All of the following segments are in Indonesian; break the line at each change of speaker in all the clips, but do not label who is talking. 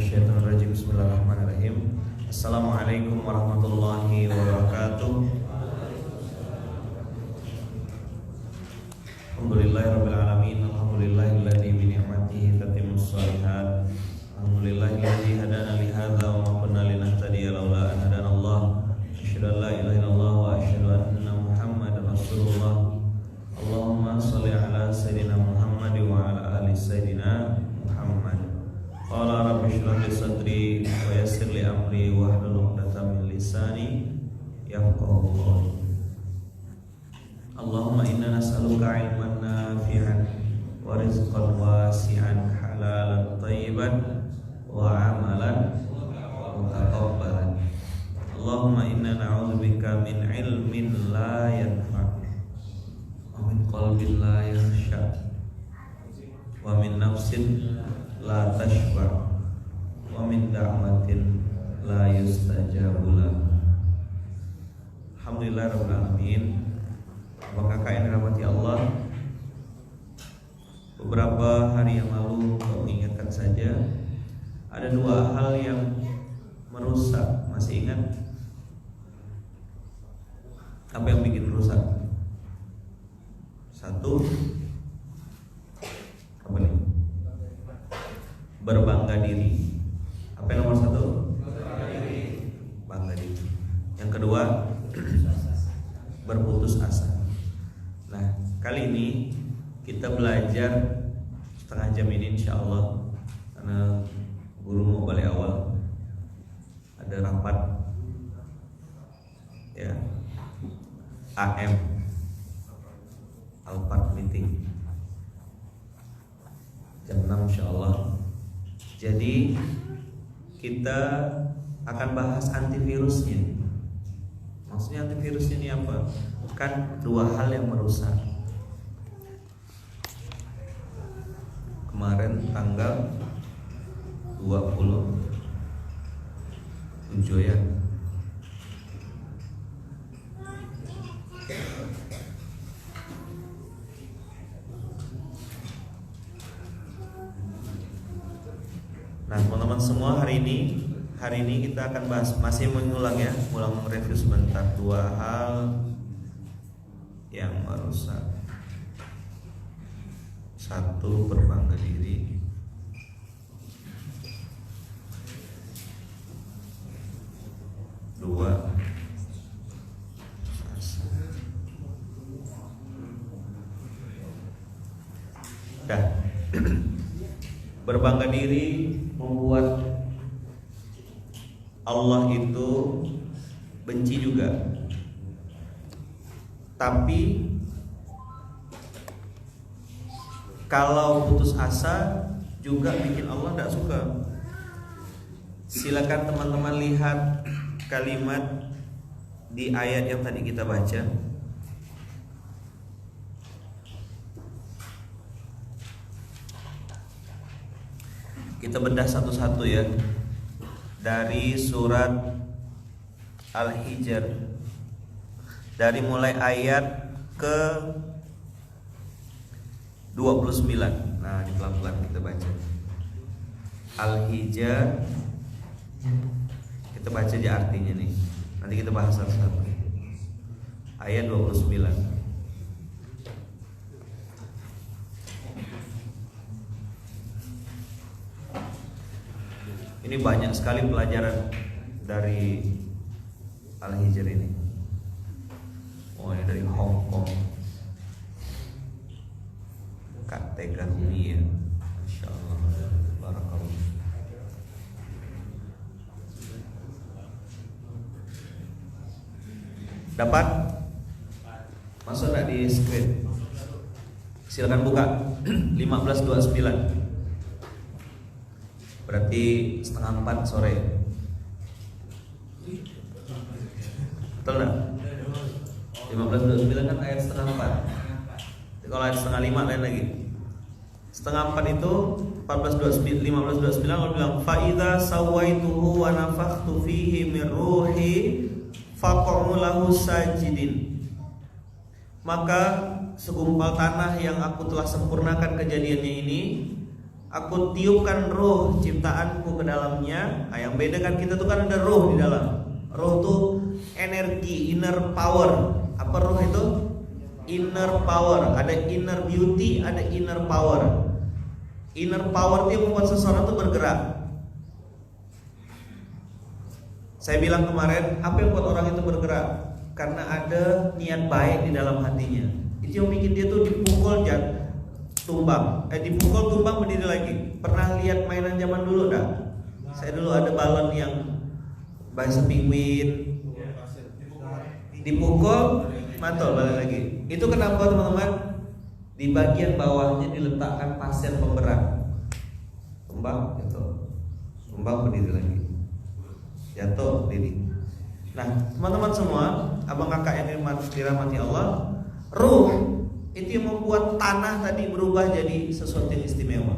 minasyaitonirrajim. Bismillahirrahmanirrahim. Assalamualaikum warahmatullahi wabarakatuh. Alhamdulillahirabbil alamin. Alhamdulillahilladzi bi ni'matihi tatimmus shalihat. Alhamdulillahilladzi hadana li hadza wa ma kunna linahtadiya laula an hadanallah. Asyhadu an la ilaha illallah wa asyhadu anna Muhammadar Rasulullah. Allahumma shalli ala sayyidina Muhammad wa ala ali sayyidina Muhammad. Qala rabbi shrah li sadri wa yassir li amri wahlul 'uqdatam min lisani yafqahu qawli. Allahumma inna nas'aluka 'ilman nafi'an wa rizqan wasi'an halalan thayyiban wa 'amalan mutaqabbalan. Allahumma inna na'udzubika min 'ilmin la yanfa' wa min qalbin la yakhsha wa min nafsin la tashba wa min da'watin la yustajabu lahu. Alhamdulillahirabbil alamin. Kakak yang dirahmati Allah, beberapa hari yang lalu kau mengingatkan saja ada dua hal yang merusak. Masih ingat apa yang bikin rusak? Satu, apa nih? Berbangga diri. Apa yang nomor satu? Bangga diri. Yang kedua, berputus asa. Nah, kali ini kita belajar setengah jam ini insya Allah, karena guru mau balik awal, ada rapat ya, AM Alpart meeting jam 6 insya Allah. Jadi kita akan bahas antivirusnya. Maksudnya antivirusnya ini apa? Kan dua hal yang merusak. Kemarin tanggal 27 ya. Nah, teman-teman semua, hari ini kita akan bahas, masih mengulang ya, ulang review sebentar, dua hal yang merusak. Satu, berbangga diri. Dua, asa. Dah. Berbangga diri membuat Allah itu benci juga. Tapi kalau putus asa juga bikin Allah tidak suka. Silakan teman-teman lihat kalimat di ayat yang tadi kita baca. Kita bedah satu-satu ya. Dari surat Al-Hijr, dari mulai ayat ke 29. Nah, ini pelan-pelan kita baca Al-Hijr. Kita baca aja artinya nih. Nanti kita bahas satu-satu. Ayat 29. Ini banyak sekali pelajaran dari Al-Hijr ini. Oh, ini dari Hong Kong. Kak Tega Rumi ya. Masya Allah. Barakallah. Dapat? Masuk nggak di screen? Silakan buka. 15.29. Berarti 3:30 sore. Betul nggak? 15.29 kan ayat 3:30. Kalau ayat 4:30 lain lagi. 3:30 itu 15.29 Allah bilang fa idza sawaituhu wa nafakhtu fihi min ruhi faq'u lahu sajidin. Maka segumpal tanah yang aku telah sempurnakan kejadiannya ini, aku tiupkan ruh ciptaanku ke dalamnya. Nah, yang beda kan kita tuh kan ada ruh di dalam. Ruh tuh energi, inner power. Apa ruh itu? Inner power. Ada inner beauty, ada inner power. Inner power itu yang membuat seseorang tuh bergerak. Saya bilang kemarin, apa yang membuat orang itu bergerak? Karena ada niat baik di dalam hatinya. Itu yang bikin dia tuh dipukul tumbang. Dipukul tumbang berdiri lagi. Pernah lihat mainan zaman dulu dah? Saya dulu ada balon yang bahasa penguin. Dipukul, mantul balik lagi. Itu kenapa teman-teman? Di bagian bawahnya diletakkan pasir pemberat. Tumbang, jatuh. Tumbang berdiri lagi. Jatuh, diri. Nah, teman-teman semua, abang kakak yang dirahmati Allah, ruh itu yang membuat tanah tadi berubah jadi sesuatu yang istimewa.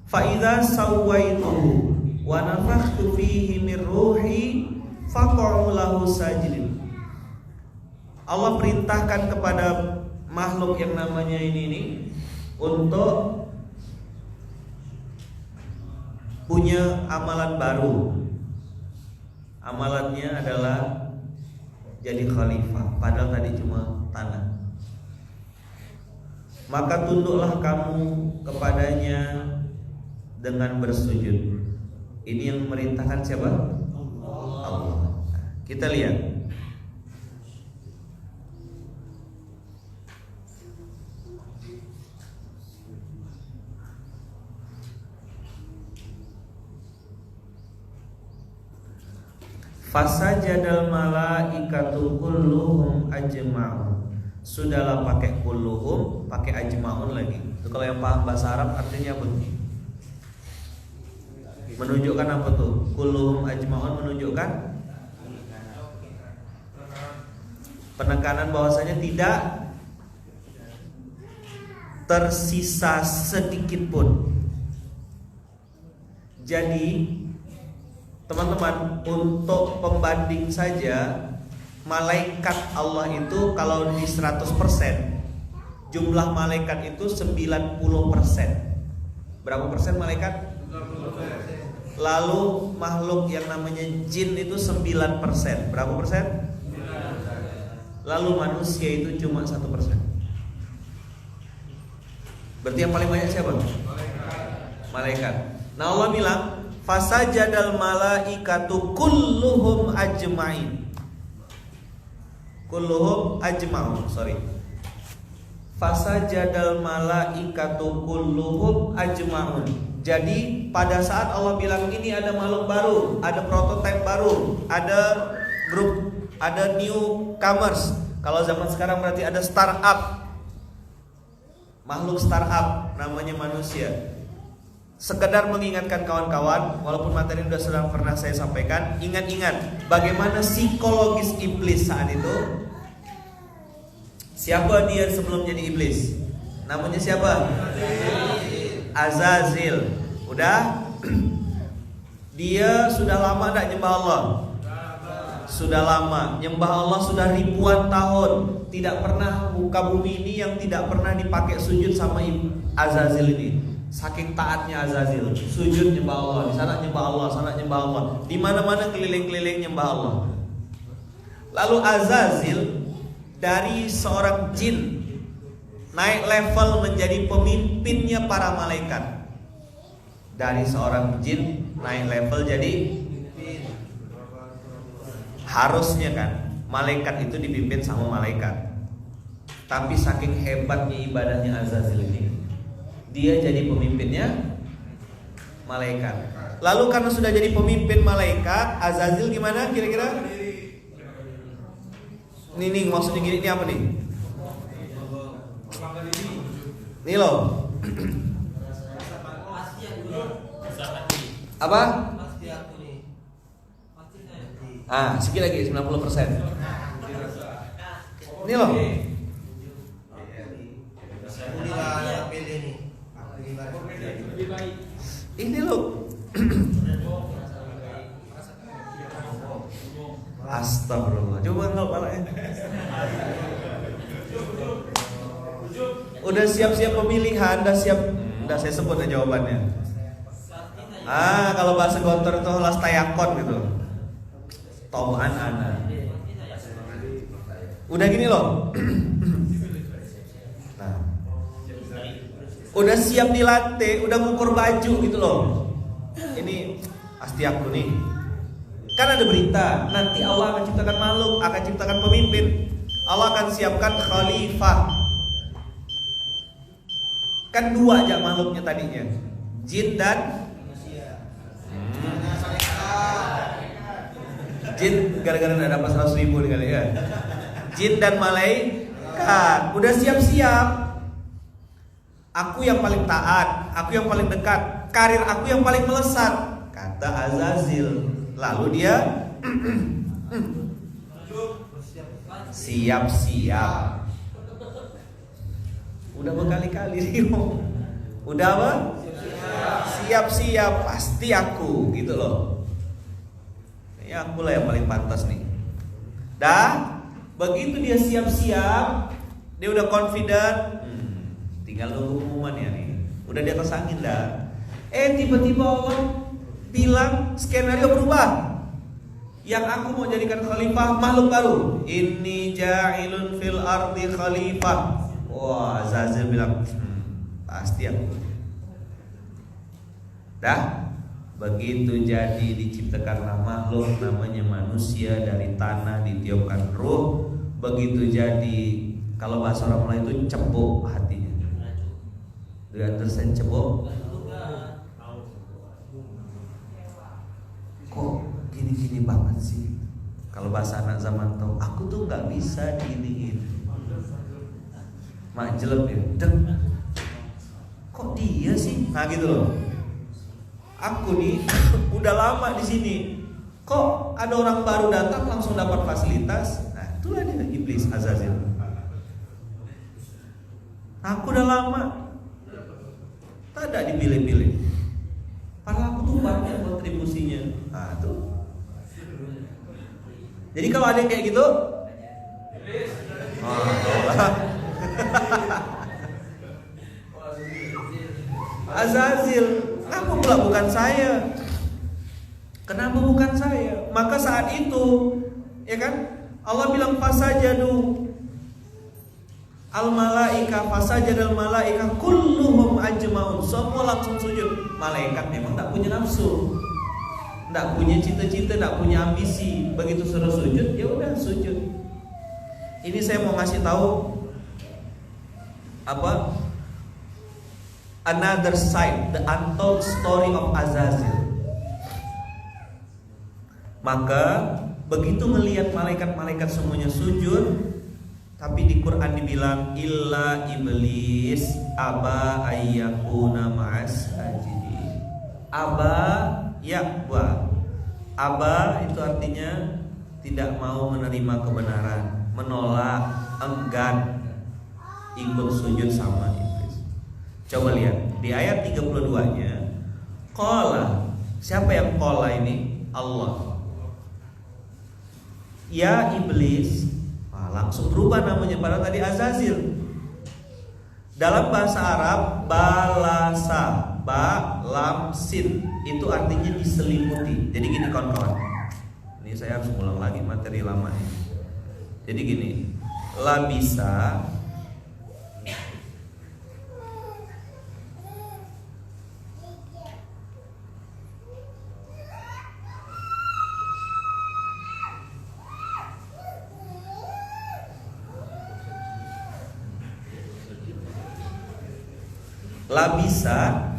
Fa idza sawaituhu wa nafakhtu fihi min ruhi faq'u lahu sajidin. Allah perintahkan kepada makhluk yang namanya ini untuk punya amalan baru. Amalannya adalah jadi khalifah, padahal tadi cuma tanah. Maka tunduklah kamu kepadanya dengan bersujud. Ini yang memerintahkan siapa? Allah. Kita lihat. Fasajadal malaikatu kulluhum ajma'un. Sudahlah pakai kulluhum, pakai ajma'un lagi. Itu kalau yang paham bahasa Arab artinya apa? Menunjukkan apa tuh? Kulluhum ajma'un menunjukkan penekanan bahwasanya tidak tersisa sedikit pun. Jadi teman-teman, untuk pembanding saja, malaikat Allah itu kalau di 100%, jumlah malaikat itu 90%. Berapa persen malaikat? 90%. Lalu makhluk yang namanya jin itu 9%. Berapa persen? 9%. Lalu manusia itu cuma 1%. Berarti yang paling banyak siapa? Malaikat. Nah, Allah bilang fasajadal malaikatu kulluhum ajma'in. Kulluhum ajma'un, Fasajadal malaikatu kulluhum ajma'un. Jadi pada saat Allah bilang ini ada makhluk baru, ada prototipe baru, ada grup, ada newcomers. Kalau zaman sekarang berarti ada startup. Makhluk startup namanya manusia. Sekedar mengingatkan kawan-kawan, walaupun materi sudah sedang pernah saya sampaikan, ingat-ingat bagaimana psikologis iblis saat itu. Siapa dia sebelum jadi iblis? Namanya siapa? Azazil. Udah? Dia sudah lama tidak nyembah Allah? Sudah lama. Nyembah Allah sudah ribuan tahun. Tidak pernah muka bumi ini yang tidak pernah dipakai sujud sama Azazil ini. Saking taatnya Azazil, sujud nyembah Allah, di sana nyembah Allah, sana nyembah Allah, di mana-mana keliling-keliling nyembah Allah. Lalu Azazil dari seorang jin naik level menjadi pemimpinnya para malaikat. Dari seorang jin naik level jadi harusnya kan malaikat itu dipimpin sama malaikat. Tapi saking hebatnya ibadahnya Azazil ini, dia jadi pemimpinnya malaikat. Lalu karena sudah jadi pemimpin malaikat, Azazil gimana kira-kira? Ini maksudnya gini, ini apa nih? Nih loh. Apa? Sedikit lagi 90%. Ini loh. Ini loh. Astagfirullah. Coba enggak palanya. Udah siap-siap pemilihan, udah siap Udah saya sebut aja jawabannya. Kalau bahasa Gontor itu las tayakon gitu. Toban ana. Udah gini loh. Nah, udah siap dilatih, udah ngukur baju gitu loh. Ini pasti aku nih. Kan ada berita, nanti Allah akan ciptakan makhluk, akan ciptakan pemimpin. Allah akan siapkan khalifah. Kan 2 aja makhluknya tadinya, jin dan jin, gara-gara udah dapat 100.000 nih kali ya. Jin dan malaikat udah siap-siap. Aku yang paling taat, aku yang paling dekat, karir aku yang paling melesat, kata Azazil. Lalu dia siap-siap. Udah berkali-kali Rio. Udah apa? Siap-siap, pasti aku gitu loh. Ya aku lah yang paling pantas nih. Dah, begitu dia siap-siap, dia udah confident, tinggal nunggu pengumuman ya nih. Udah di atas angin dah. Tiba-tiba Allah bilang skenario berubah. Yang aku mau jadikan khalifah makhluk baru. Inni ja'ilun fil ardi khalifah. Wah, Zazil bilang, pasti aku. Dah, begitu jadi diciptakanlah makhluk namanya manusia dari tanah, ditiupkan ruh. Begitu jadi, kalau bahasa orang Melayu itu cebok hatinya. Do you understand cebok? Kok gini-gini banget sih? Kalau bahasa anak zaman tahu, aku tuh nggak bisa diiniin. Majelep ya, kok dia sih? Nah gitu loh. Aku nih udah lama di sini, kok ada orang baru datang langsung dapat fasilitas. Nah itulah dia iblis Azazil. Aku udah lama, tak ada dipilih-pilih. Padahal aku tuh banyak kontribusinya. Nah tuh. Jadi kalau ada yang kayak gitu, Azazil, kenapa pula bukan saya? Kenapa bukan saya? Maka saat itu, ya kan, Allah bilang fasajadu al-malaika, fasajadal malaika kulluhum ajmaun. Semua langsung sujud. Malaikat memang tak punya nafsu, tak punya cita-cita, tak punya ambisi. Begitu suruh sujud, ya udah sujud. Ini saya mau ngasih tahu apa? Another side, the untold story of Azazil. Maka begitu melihat malaikat-malaikat semuanya sujud, tapi di Quran dibilang illa iblis aba ayyakuna ma'as sajidin. Aba yakwa. Aba itu artinya tidak mau menerima kebenaran, menolak, enggan ikut sujud sama iblis. Coba lihat di ayat 32-nya. Qala, siapa yang qala ini? Allah. Ya iblis, langsung berubah namanya, padahal tadi Azazil. Dalam bahasa Arab balasa, ba lam sin itu artinya diselimuti. Jadi gini kawan-kawan. Ini saya harus ulang lagi materi lama ini. Jadi gini, labisa labisa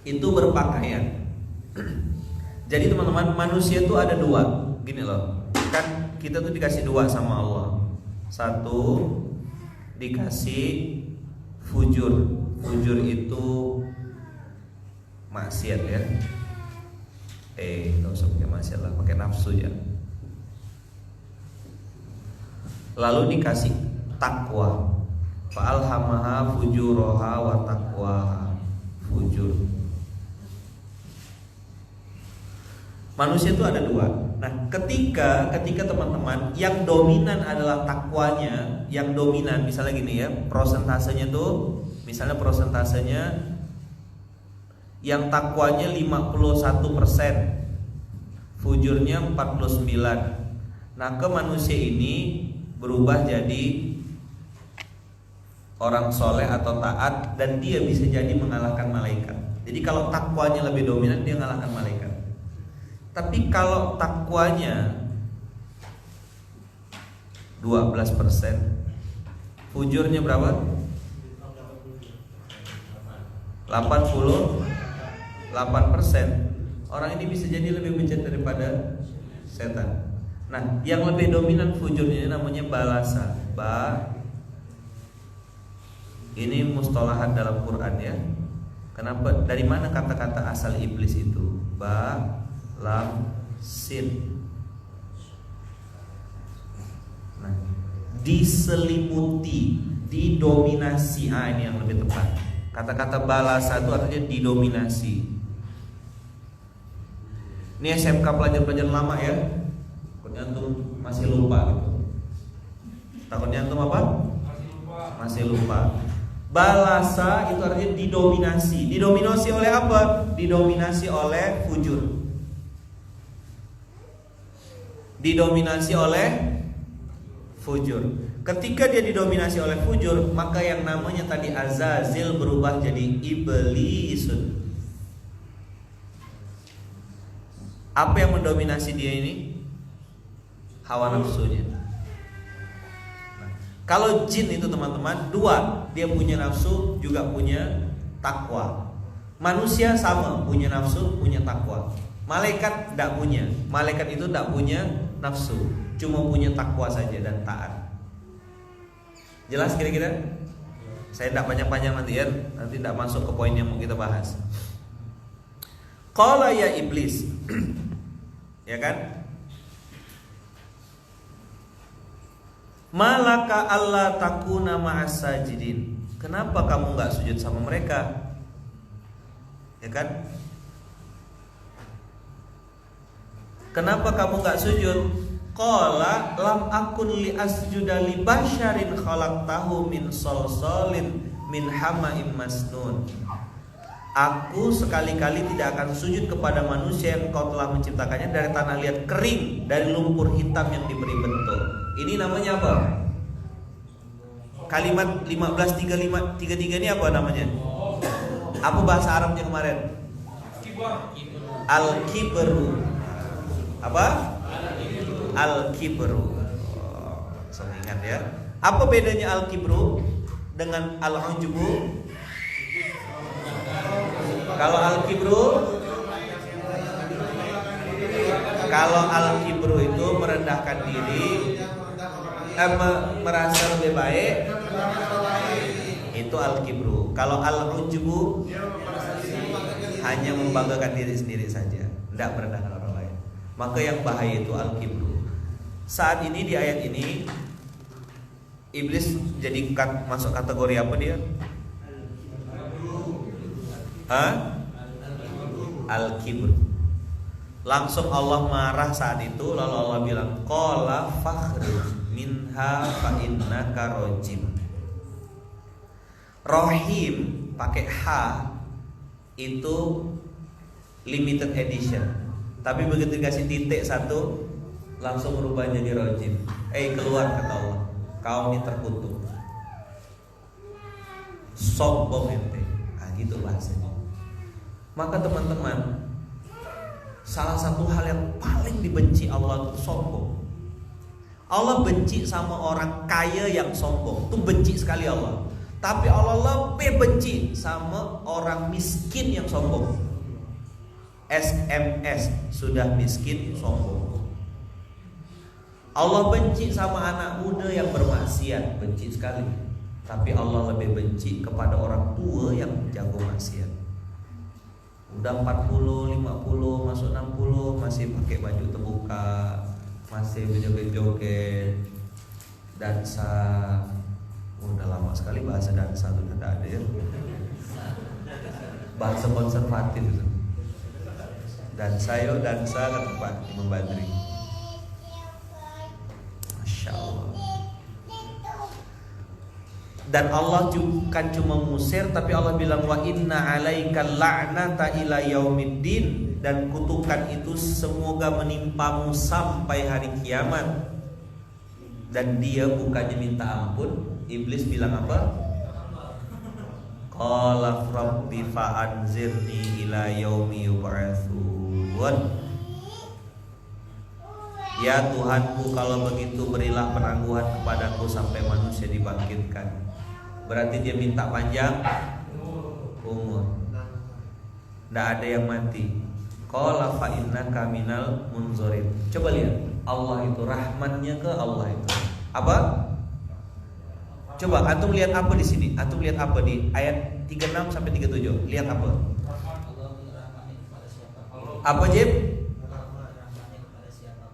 itu berpakaian. Jadi teman-teman, manusia itu ada dua. Gini loh, kan kita tuh dikasih dua sama Allah. Satu dikasih fujur. Fujur itu maksiat ya. Gak usah pakai maksiat lah, pakai nafsu ya. Lalu dikasih takwa. Fa'alhamaha fujuraha wa taqwaha. Fujur. Manusia itu ada dua. Nah, ketika teman-teman yang dominan adalah takwanya, yang dominan misalnya gini ya, prosentasenya tuh misalnya prosentasenya yang takwanya 51%, fujurnya 49. Nah, ke manusia ini berubah jadi orang soleh atau taat, dan dia bisa jadi mengalahkan malaikat. Jadi kalau takwanya lebih dominan, dia mengalahkan malaikat. Tapi kalau takwanya 12%, fujurnya berapa? 88%. Orang ini bisa jadi lebih bejat daripada setan. Nah, yang lebih dominan fujurnya namanya balasa. Ini mustalahat dalam Quran ya. Kenapa? Dari mana kata-kata asal iblis itu? Ba, lam, sin. Nah, diselimuti, didominasi. Ini yang lebih tepat. Kata-kata balasa itu artinya didominasi. Ini SMK pelajar-pelajar lama ya. Takutnya antum masih lupa gitu. Takutnya antum apa? Masih lupa. Balasa itu artinya didominasi. Didominasi oleh apa? Didominasi oleh fujur. Didominasi oleh fujur. Ketika dia didominasi oleh fujur, maka yang namanya tadi Azazil berubah jadi iblisun. Apa yang mendominasi dia ini? Hawa nafsunya. Nah, kalau jin itu teman-teman dua, dia punya nafsu juga punya takwa. Manusia sama, punya nafsu, punya takwa. Malaikat tidak punya. Malaikat itu tidak punya nafsu, cuma punya takwa saja dan taat. Jelas kira-kira? Saya tidak panjang-panjang nanti ya, nanti tidak masuk ke poin yang mau kita bahas. Qala ya iblis. Ya kan? Malaka alla takuna ma'as sajidin. Kenapa kamu enggak sujud sama mereka? Ya kan? Kenapa kamu enggak sujud? Qala lam akun li asjuda li basyarin khalaqtahu min salsalin min hama'im masnun. Aku sekali-kali tidak akan sujud kepada manusia yang Engkau telah menciptakannya dari tanah liat kering, dari lumpur hitam yang diberi bentuk. Ini namanya apa? Kalimat 15:35 ini apa namanya? Apa bahasa Arabnya kemarin? Al-kibru. Apa? Al-kibru. Saya ingat ya. Apa bedanya al-kibru dengan al-ujubu? Kalau al-kibru itu merendahkan diri, merasa lebih baik, itu al-kibru. Kalau al-ujubu hanya membanggakan diri sendiri saja, tidak merendahkan orang lain. Maka yang bahaya itu al-kibru. Saat ini di ayat ini iblis jadi masuk kategori apa dia? Al-kibr. Langsung Allah marah saat itu, lalu Allah bilang qala fakhruj minha fa innaka rajim. Rahim pakai H itu limited edition. Tapi begitu dikasih titik satu langsung berubah jadi rajim. Keluar kata Allah. Kau ini terkutuk. Sombong ente. Gitu bahasanya. Maka teman-teman, salah satu hal yang paling dibenci Allah itu sombong. Allah benci sama orang kaya yang sombong, itu benci sekali Allah. Tapi Allah lebih benci sama orang miskin yang sombong. SMS, sudah miskin sombong. Allah benci sama anak muda yang bermaksiat, benci sekali. Tapi Allah lebih benci kepada orang tua yang jago maksiat. Udah 40, 50, masuk 60 masih pakai baju terbuka, masih berjoget-joget, dansa. Udah lama sekali bahasa dansa sudah tidak ada ya. Bahasa konservatif itu. Dansa yuk, dansa kata Pak Imam Badri. Masya Allah. Dan Allah bukan cuma musir, tapi Allah bilang wa inna alaikal la'nata ila yaumiddin, dan kutukan itu semoga menimpamu sampai hari kiamat. Dan dia bukannya minta ampun, iblis bilang apa? Qala rabbi fa'anzirni ila yaumi yub'atsun. Ya Tuhanku, kalau begitu berilah penangguhan kepadaku sampai manusia dibangkitkan. Berarti dia minta panjang umur. Tidak ada yang mati. Qala fa innaka minal munzorin. Coba lihat, Allah itu rahmatnya ke Allah itu apa? Coba antum lihat apa di sini? Antum lihat apa di ayat 36 sampai 37? Lihat apa? Apa Jib?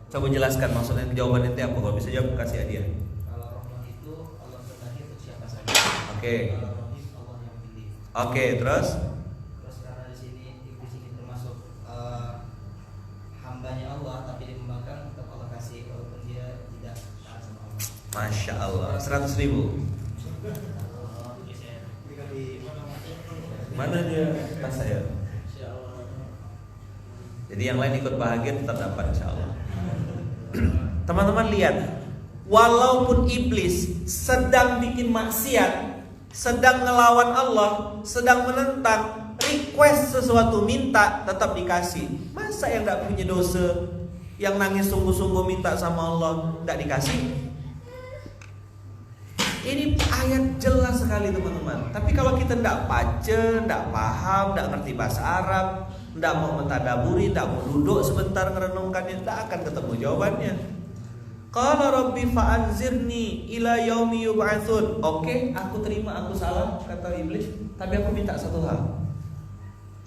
Coba jelaskan maksudnya, jawaban itu apa? Kalau bisa jawab kasih hadiah.
Kalau rahmat itu Allah kehendaki untuk siapa saja.
Oke.
Allah yang pilih.
Oke, terus?
Terus karena di sini iblis ini termasuk hambanya Allah, tapi dia membangkang tetap Allah kasih walaupun dia tidak taat sama Allah.
Masya Allah. 100.000. Mana dia tas saya? Jadi yang lain ikut bahagia tetap dapat insya Allah. Teman-teman lihat, walaupun iblis sedang bikin maksiat, sedang ngelawan Allah, sedang menentang, request sesuatu minta tetap dikasih. Masa yang gak punya dosa, yang nangis sungguh-sungguh minta sama Allah gak dikasih? Ini ayat jelas sekali teman-teman. Tapi kalau kita tidak baca, tidak paham, tidak ngerti bahasa Arab, tidak mau mentadaburi, tidak mau duduk sebentar merenungkannya, tidak akan ketemu jawabannya. Qala rabbi fa'anzirni ila yaumi yub'atsun. Oke, aku terima, aku salah, kata iblis. Tapi aku minta satu hal.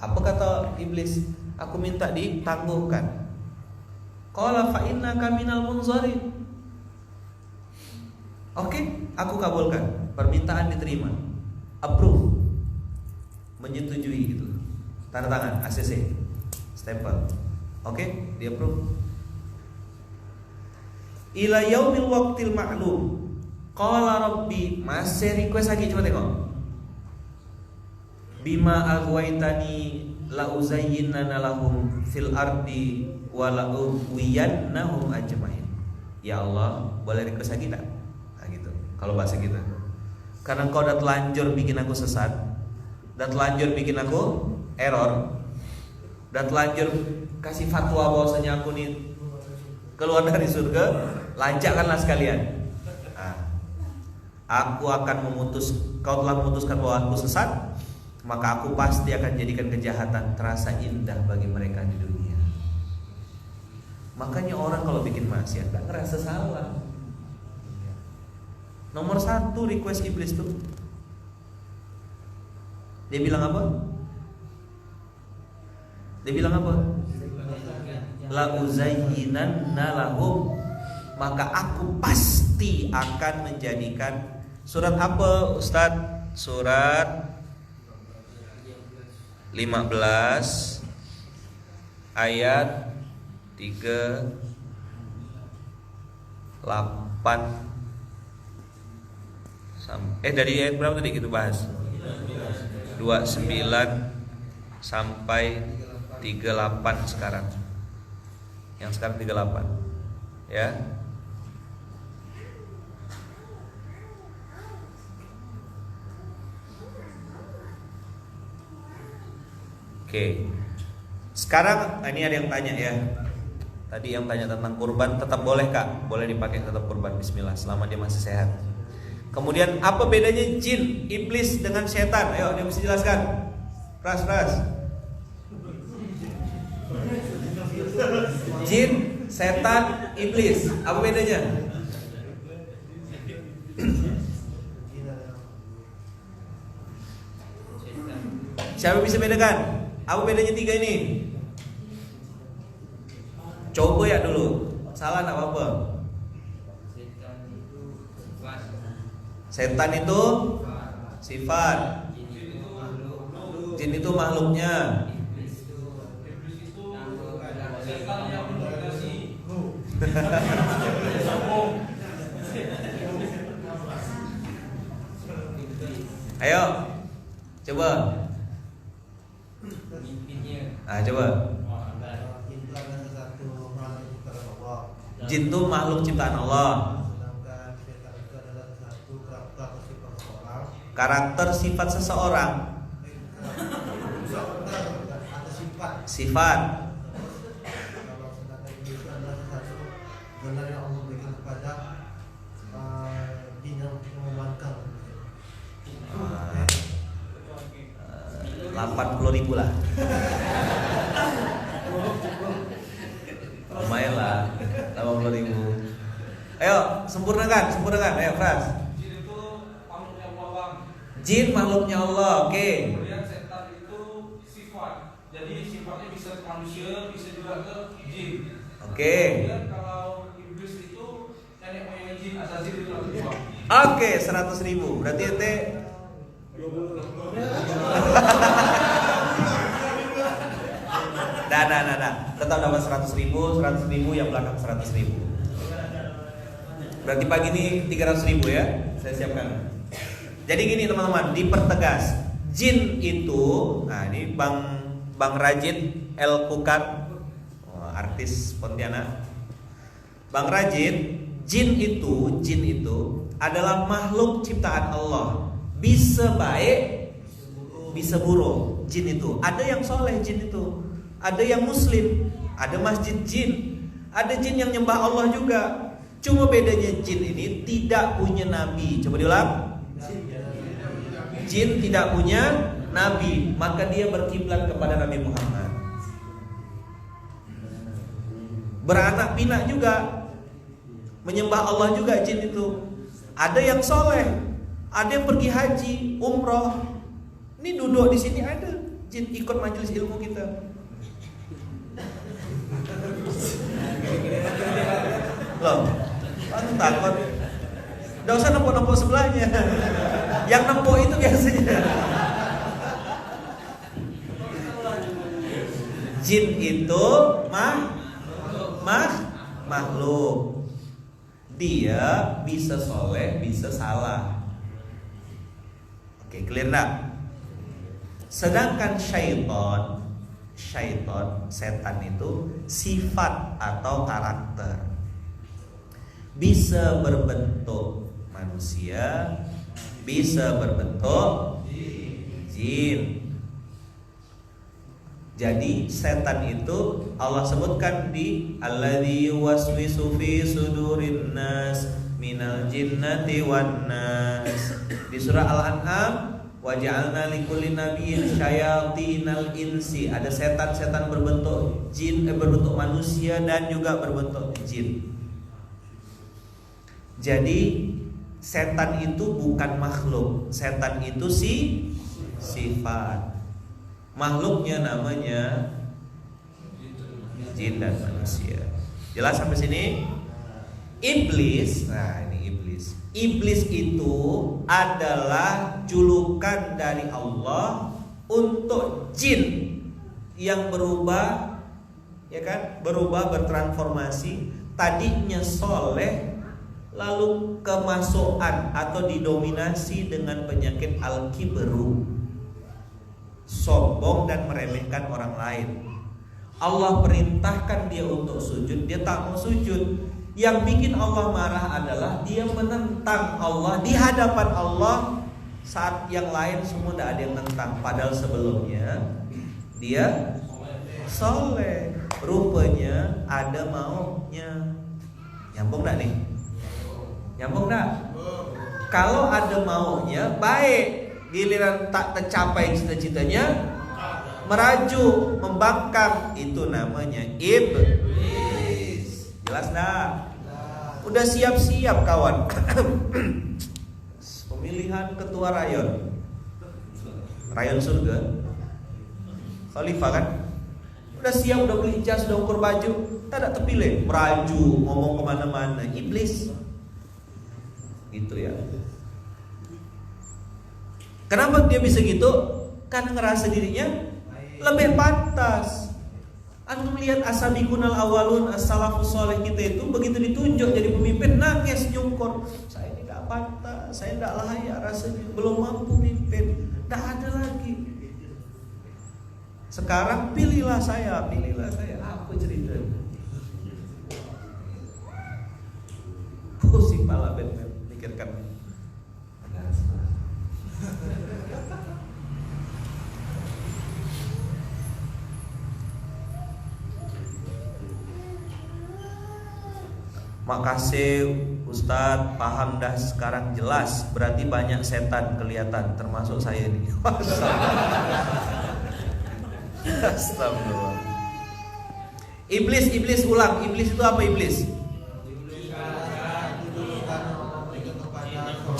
Apa kata iblis? Aku minta ditangguhkan. Qala fa innaka minal munzarin. Oke, aku kabulkan. Permintaan diterima. Approve. Menyetujui gitu. Tanda tangan, ACC, stempel. Oke, dia approve. Ila yaumil waqtil ma'lum. Qala rabbi, masih request lagi, coba tengok. Bima aghwaytani la uzayyinna lahum fil ardi wa la ughwiyannahum ajmain. Ya Allah, boleh request lagi tak? Nah, gitu. Kalau bahasa kita. Karena kau udah telanjur bikin aku sesat, udah telanjur bikin aku error, udah telanjur kasih fatwa bahwasanya aku nih keluar dari surga, lanjakkanlah sekalian. Nah, aku akan kau telah memutuskan bahwa aku sesat, maka aku pasti akan jadikan kejahatan terasa indah bagi mereka di dunia. Makanya orang kalau bikin maksiat gak ngerasa salah. Nomor 1 request iblis tuh, dia bilang apa? Dia bilang apa? La uzayyinanna lahum, maka aku pasti akan menjadikan. Surat apa Ustaz? Surat 15 ayat 38. Dari ayat berapa tadi kita bahas? 29 sampai 38 sekarang. Yang sekarang 38. Ya. Oke. Sekarang ini ada yang tanya ya. Tadi yang tanya tentang kurban, tetap boleh Kak? Boleh dipakai tetap kurban, bismillah, selama dia masih sehat. Kemudian apa bedanya jin, iblis dengan setan? Ayo, dia mesti jelaskan. Ras. Jin, setan, iblis, apa bedanya? Siapa bisa bedakan? Apa bedanya 3 ini? Coba ya dulu. Salah enggak apa-apa. Setan itu sifat. Jin itu makhluknya. Ayo, coba.
Pemimpinnya.
Coba. Jin itu makhluk ciptaan Allah.
Sedangkan setan itu adalah satu karakter sifat seseorang.
Karakter sifat seseorang.
Ada sifat.
Sifat.
Kalau sedangkan iblis itu adalah satu gelar yang Allah berikan kepada jin yang membangkang.
80.000 lah. Lumayan lah, 80.000. Ayo, sempurnakan. Ayo, Frans.
Jin itu makhluknya Allah.
Jin makhluknya Allah, oke.
Kemudian setan itu sifat. Jadi sifatnya bisa ke manusia, bisa juga ke jin.
Oke.
Kemudian kalau iblis itu nenek moyang jin, Azazil itu lagi dua.
Oke, 100.000. Berarti ente Nah. Tetap dapat 100.000 yang belakang 100.000. Berarti pagi ini 300.000 ya. Saya siapkan. Jadi gini teman-teman, dipertegas. Jin itu, nah ini Bang Rajid El Kukat, artis Pontianak. Bang Rajid, jin itu adalah makhluk ciptaan Allah. Bisa baik, bisa buruk. Jin itu ada yang soleh, jin itu ada yang muslim, ada masjid jin, ada jin yang nyembah Allah juga. Cuma bedanya jin ini tidak punya nabi. Coba diulang. Jin tidak punya nabi, maka dia berkiblat kepada Nabi Muhammad. Beranak pinak juga, menyembah Allah juga jin itu. Ada yang soleh, ada yang pergi haji, umroh. Ini duduk di sini ada jin ikut majelis ilmu kita. Loh, kan takut. Nggak usah nempuk-nempuk sebelahnya. Yang nempuk itu biasanya. Jin itu makhluk. Dia bisa soleh, bisa salah. Oke, clear nggak? Sedangkan syaitan, setan itu sifat atau karakter. Bisa berbentuk manusia, bisa berbentuk jin. Jadi setan itu Allah sebutkan di alladzi yuwaswisu fi sudurin nas minal jinnati wan nas. Di surah Al-An'am, wa ja'alna likulli nabiyyin syayatinal insi. Ada setan-setan berbentuk jin, berbentuk manusia dan juga berbentuk jin. Jadi setan itu bukan makhluk, setan itu sifat. Makhluknya namanya jin dan manusia. Jelas sampai sini? Iblis, nah ini iblis. Iblis itu adalah julukan dari Allah untuk jin yang berubah, ya kan? Berubah, bertransformasi. Tadinya soleh, lalu kemasukan atau didominasi dengan penyakit al-kibru, sombong dan meremehkan orang lain. Allah perintahkan dia untuk sujud, dia tak mau sujud. Yang bikin Allah marah adalah dia menentang Allah di hadapan Allah saat yang lain semua tidak ada yang nentang. Padahal sebelumnya dia soleh, rupanya ada maunya. Nyambung gak nih? Nyambung gak? Kalau ada maunya baik, giliran tak tercapai cita-citanya merajuk, membangkang, itu namanya iblis. Jelas dah? Udah siap-siap kawan. Pemilihan ketua rayon surga, khalifah kan? Udah siap, udah beli jas, udah ukur baju, tak ada terpilih, meraju, ngomong kemana-mana. Iblis gitu ya. Kenapa dia bisa gitu? Karena ngerasa dirinya lebih pantas. Anu melihat asabiqunal awalun, as-salafus soleh kita itu begitu ditunjuk jadi pemimpin nangis nyungkur. Saya ini tidak pantas, saya tidak layak rasanya, belum mampu mimpin. Sekarang pilihlah saya. Apa ceritanya? Pusing pala Ben mikirkan. Makasih Ustadz, paham dah sekarang jelas. Berarti banyak setan kelihatan, termasuk saya ini. Astagfirullah. Iblis ulang. Iblis itu apa iblis?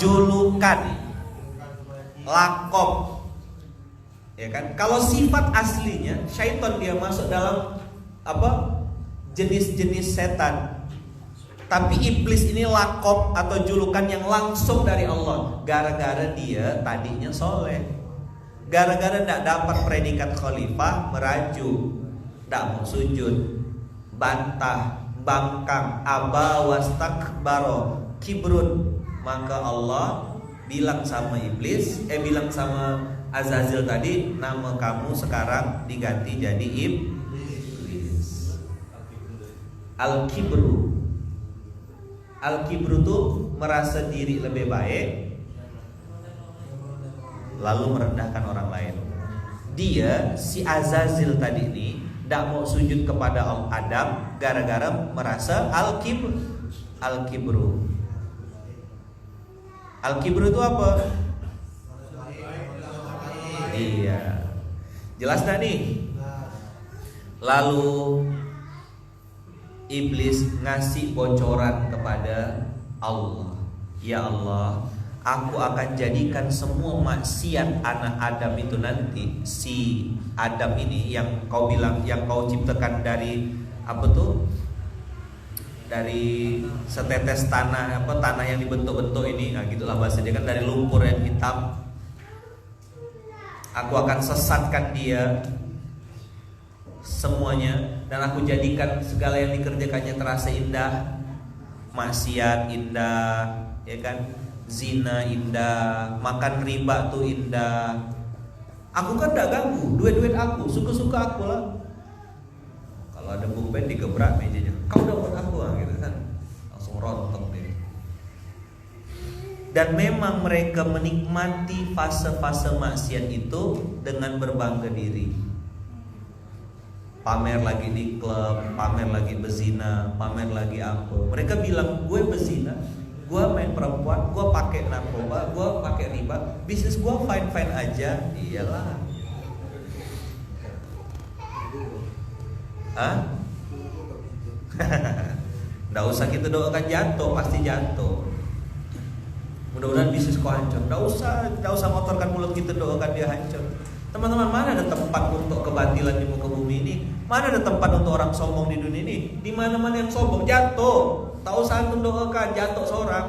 Julukan, lakop, ya kan? Kalau sifat aslinya, syaitan dia masuk dalam apa? Jenis-jenis setan. Tapi iblis ini lakop atau julukan yang langsung dari Allah. Gara-gara dia tadinya soleh, gara-gara tidak dapat predikat khalifah, merajuk, tidak mau sujud, bantah, bangkang, aba wastakbaro, kibrun. Maka Allah bilang sama iblis, bilang sama Azazil tadi, nama kamu sekarang diganti jadi iblis. Al-kibru. Al-kibru itu merasa diri lebih baik, lalu merendahkan orang lain. Dia, si Azazil tadi ini, tidak mau sujud kepada Adam gara-gara merasa al-kibru. Al-kibru itu apa? Iya. Jelas dah nih. Lalu iblis ngasih bocoran kepada Allah. Ya Allah, aku akan jadikan semua maksiat anak Adam itu nanti, si Adam ini yang kau bilang, yang kau ciptakan dari apa tuh? Dari setetes tanah, apa tanah yang dibentuk-bentuk ini, nah gitulah bahasa dia kan, dari lumpur yang hitam. Aku akan sesatkan dia semuanya, dan aku jadikan segala yang dikerjakannya terasa indah. Maksiat indah, ya kan? Zina indah, makan riba tuh indah. Aku kan gak ganggu, duit aku, suka-suka aku lah. Kalau ada pulpen digebrak mejanya, kau udah buat aku gitu kan, langsung rontok dia. Dan memang mereka menikmati fase-fase maksiat itu dengan berbangga diri. Pamer lagi di klub, pamer lagi bezina, pamer lagi apa. Mereka bilang gue bezina, gue main perempuan, gue pakai narkoba, gue pakai riba, bisnis gue fine aja. Iyalah. Hah? Nggak usah kita doakan jatuh, pasti jatuh. Mudah-mudahan bisnis kau hancur. Nggak usah ngotorkan mulut kita, doakan dia hancur. Teman-teman, mana ada tempat untuk kebatilan di muka bumi ini? Mana ada tempat untuk orang sombong di dunia ini? Di mana-mana yang sombong jatuh. Tak usah antum doakan, jatuh seorang.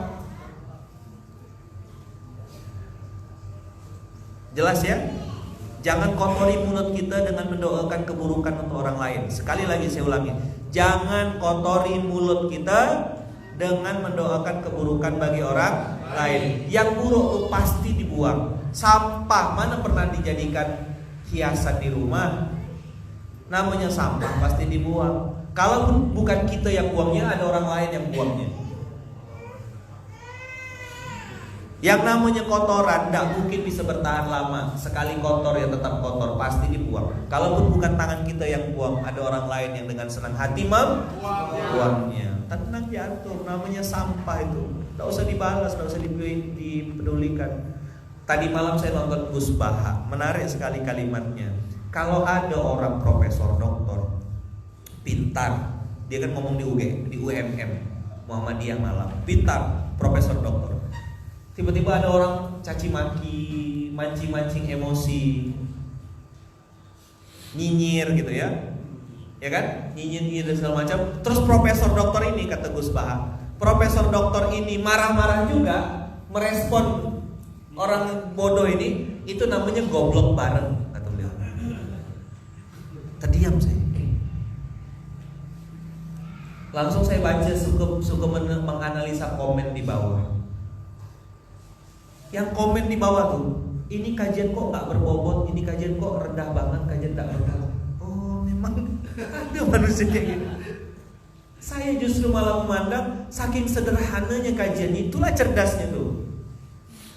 Jelas ya? Jangan kotori mulut kita dengan mendoakan keburukan untuk orang lain. Sekali lagi saya ulangi, jangan kotori mulut kita dengan mendoakan keburukan bagi orang lain. Yang buruk itu pasti dibuang. Sampah mana pernah dijadikan hiasan di rumah? Namanya sampah pasti dibuang. Kalaupun bukan kita yang buangnya, ada orang lain yang buangnya. Yang namanya kotoran tidak mungkin bisa bertahan lama. Sekali kotor ya tetap kotor, pasti dibuang. Kalaupun bukan tangan kita yang buang, ada orang lain yang dengan senang hati membuangnya. Tenang jatuh, namanya sampah itu. Tidak usah dibalas, tidak usah dipedulikan. Tadi malam saya nonton Gus Baha, menarik sekali kalimatnya. Kalau ada orang profesor doktor pintar, dia kan ngomong di UMM Muhammadiyah Malang, pintar, profesor doktor. Tiba-tiba ada orang caci maki, mancing-mancing emosi, nyinyir gitu ya kan, nyinyir dan segala macam. Terus profesor doktor ini, kata Gus Baha, profesor doktor ini marah-marah juga, merespon orang bodoh ini, itu namanya goblok bareng, kata beliau. Terdiam saya. Langsung saya baca, suka menganalisa komen di bawah. Yang komen di bawah tuh, ini kajian kok nggak berbobot, ini kajian kok rendah banget, kajian nggak rendah. Oh memang ada manusia kayak gitu. Saya justru malah memandang saking sederhananya kajian itulah cerdasnya tuh.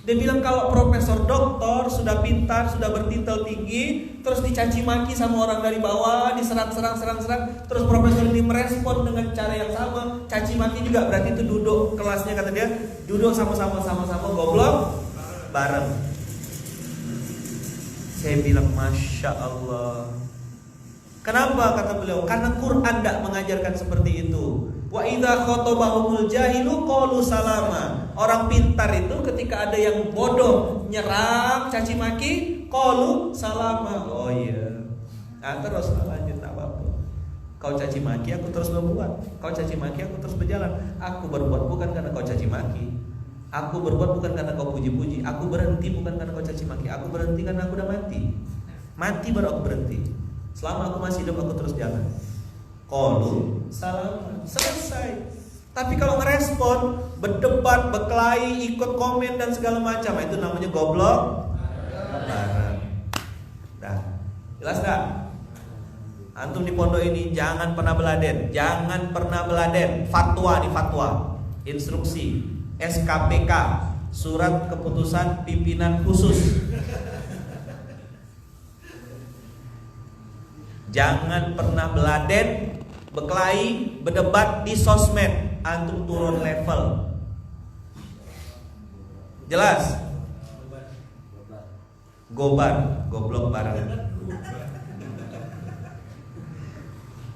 Dia bilang kalau profesor doktor sudah pintar, sudah bertitel tinggi, terus dicaci maki sama orang dari bawah, diserang, terus profesor ini merespon dengan cara yang sama, caci maki juga, berarti itu duduk kelasnya kata dia, duduk sama-sama goblok bareng. Saya bilang Masya Allah. Kenapa kata beliau? Karena Quran tidak mengajarkan seperti itu. Wa idza khatabahumul jahilu qalu salama. Orang pintar itu ketika ada yang bodoh nyerang, caci maki, qalu salama. Oh iya. Nah, terus lanjut tak apa-apa. Kau caci maki, aku terus berbuat. Kau caci maki, aku terus berjalan. Aku berbuat bukan karena kau caci maki. Aku berbuat bukan karena kau puji-puji. Aku berhenti bukan karena kau caci maki. Aku berhenti karena aku udah mati. Mati baru aku berhenti. Selama aku masih hidup aku terus jalan. Qalu salam, selesai. Tapi kalau ngerespon, berdebat, berkelahi, ikut komen dan segala macam, itu namanya goblok bareng. Dah. Jelas dah? Antum di pondok ini jangan pernah beladen, jangan pernah beladen. Fatwa di fatwa, instruksi, SKPK, surat keputusan pimpinan khusus. Jangan pernah beladen, berkelahi, berdebat di sosmed. Antum turun level. Jelas? Gobar, goblok bareng.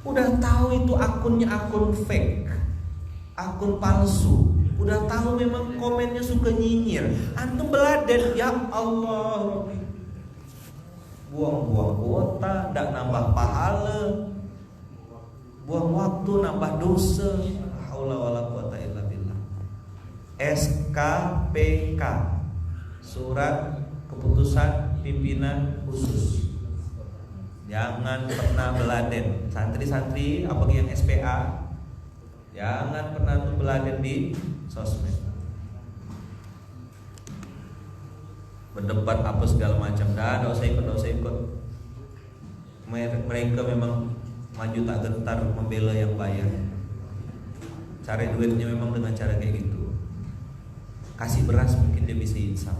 Udah tahu itu akunnya akun fake, akun palsu. Udah tahu memang komennya suka nyinyir. Antum beladen, ya Allah. Buang-buang kuota, ndak nambah pahala, buang waktu, nambah dosa. Haula wala quwata illa billah. SKPK, surat keputusan pimpinan khusus. Jangan pernah beladen. Santri-santri apalagi yang SPA, jangan pernah tuh beladen di sosmed. Berdebat apa segala macam, dah usah ikut. Mereka memang maju tak gentar membela yang bayar. Cari duitnya memang dengan cara kayak gitu. Kasih beras mungkin dia bisa insaf.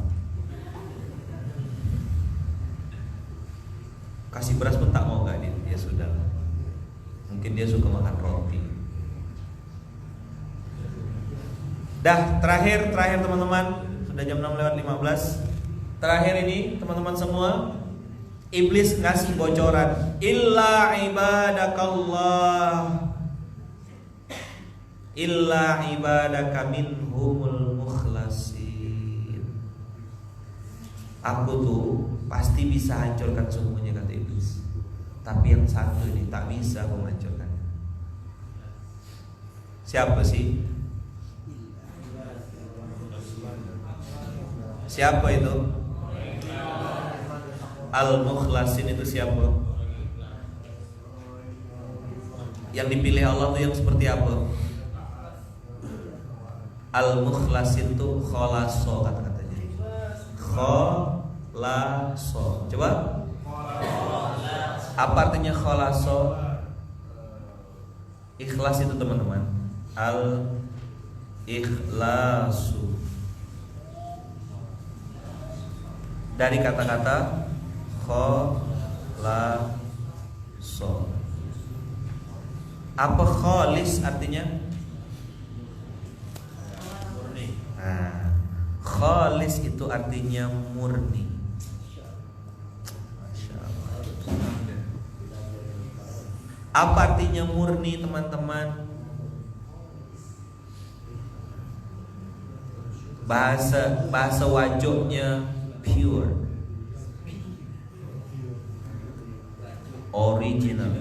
Kasih beras pun tak mau gak dia, ya sudah. Mungkin dia suka makan roti. Dah terakhir teman-teman, sudah jam 6:15. Terakhir ini teman-teman semua, iblis ngasih bocoran, illa ibadaka minhumul mukhlasin. Aku tuh pasti bisa hancurkan semuanya kata iblis. Tapi yang satu ini tak bisa aku hancurkan. Siapa sih? Siapa itu? Al-mukhlasin itu siapa? Yang dipilih Allah tuh yang seperti apa? Al-mukhlasin tuh kholaso kata-katanya. Kholaso. Coba. Apa artinya kholaso? Ikhlas itu teman-teman. Al-ikhlasu. Dari kata-kata kholaso. Apa kholis artinya? Murni. Nah, kholis itu artinya murni. Masya Allah. Apa artinya murni teman-teman? Bahasa wajoknya pure, original,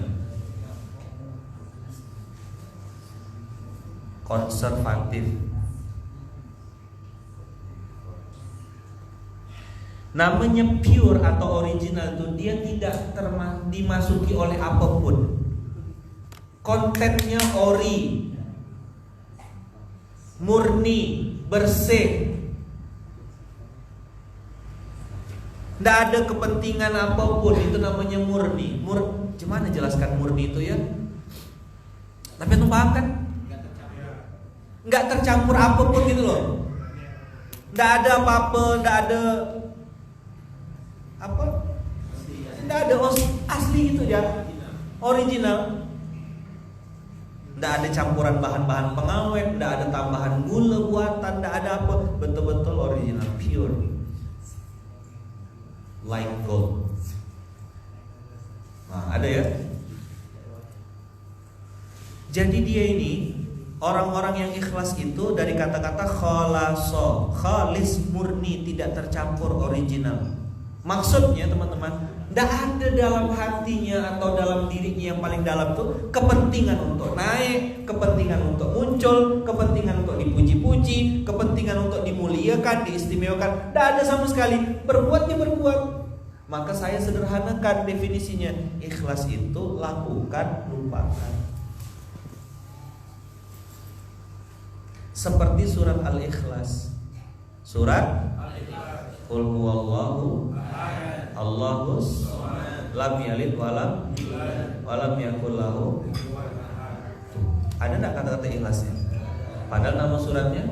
konservatif. Namanya pure atau original itu dia tidak dimasuki oleh apapun. Kontennya ori, murni, bersih. Nggak ada kepentingan apapun, itu namanya murni. Gimana jelaskan murni itu ya? Tapi itu paham kan? Nggak tercampur apapun gitu loh. Nggak ada apa-apa, nggak ada apa? Nggak ada asli gitu ya, original. Nggak ada campuran bahan-bahan pengawet, nggak ada tambahan gula buatan, nggak ada apa. Betul-betul original, pure, like gold. Nah, ada ya. Jadi dia ini orang-orang yang ikhlas itu dari kata-kata khalaso, khalis, murni, tidak tercampur, original. Maksudnya teman-teman, tidak ada dalam hatinya atau dalam dirinya yang paling dalam tuh kepentingan untuk naik, kepentingan untuk muncul, kepentingan untuk dipuji-puji, kepentingan untuk dimuliakan, diistimewakan. Tidak ada sama sekali. Berbuatnya berbuat. Maka saya sederhanakan definisinya. Ikhlas itu lakukan, lupakan. Seperti surat Al-Ikhlas. Surat Qul huwallahu Allahus lam yalid walam yakul lahu. Ada enggak kata-kata ikhlasnya? Padahal nama suratnya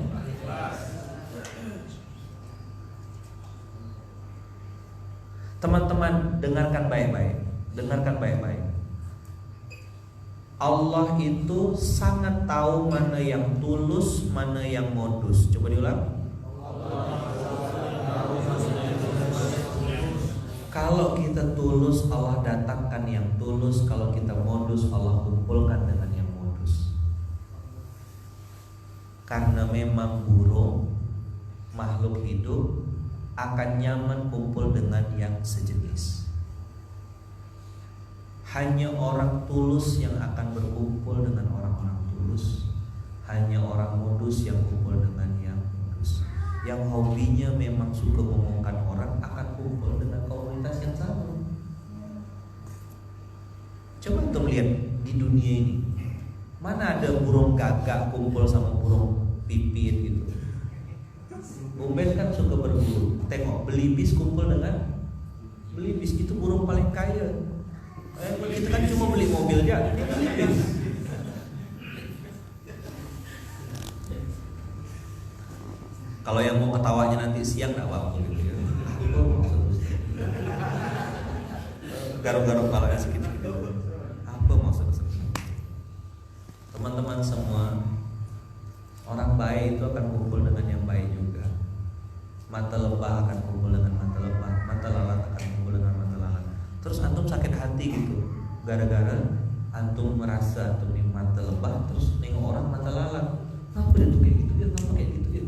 teman-teman dengarkan baik-baik. Dengarkan baik-baik. Allah itu sangat tahu mana yang tulus, mana yang modus. Coba diulang. Kalau kita tulus, Allah datangkan yang tulus. Kalau kita modus, Allah kumpulkan dengan yang modus. Karena memang burung, makhluk hidup, akan nyaman kumpul dengan yang sejenis. Hanya orang tulus yang akan berkumpul dengan orang-orang tulus. Hanya orang modus yang kumpul dengan yang modus. Yang hobinya memang suka ngomongkan orang akan kumpul dengan komunitas yang sama. Coba untuk lihat di dunia ini, mana ada burung gagak kumpul sama burung pipit gitu. Ubed kan suka berburu. Tengok belibis kumpul dengan belibis, itu burung paling kaya. Kita kan cuma beli mobil aja, ini belibis. Kalau yang mau ketawanya nanti siang nggak apa-apa gitu ya. Garuk-garuk kepalanya sedikit. Apa maksudnya? Teman-teman semua, orang baik itu akan kumpul dengan yang baik juga. Mata lebah akan kumpul dengan mata lebah, mata lalat akan kumpul dengan mata lalat. Terus antum sakit hati gitu, gara-gara antum merasa antum di mata lebah, terus nengok orang mata lalat. Ngapa dia tuh kayak gitu ya? Ngapa kayak gitu ya?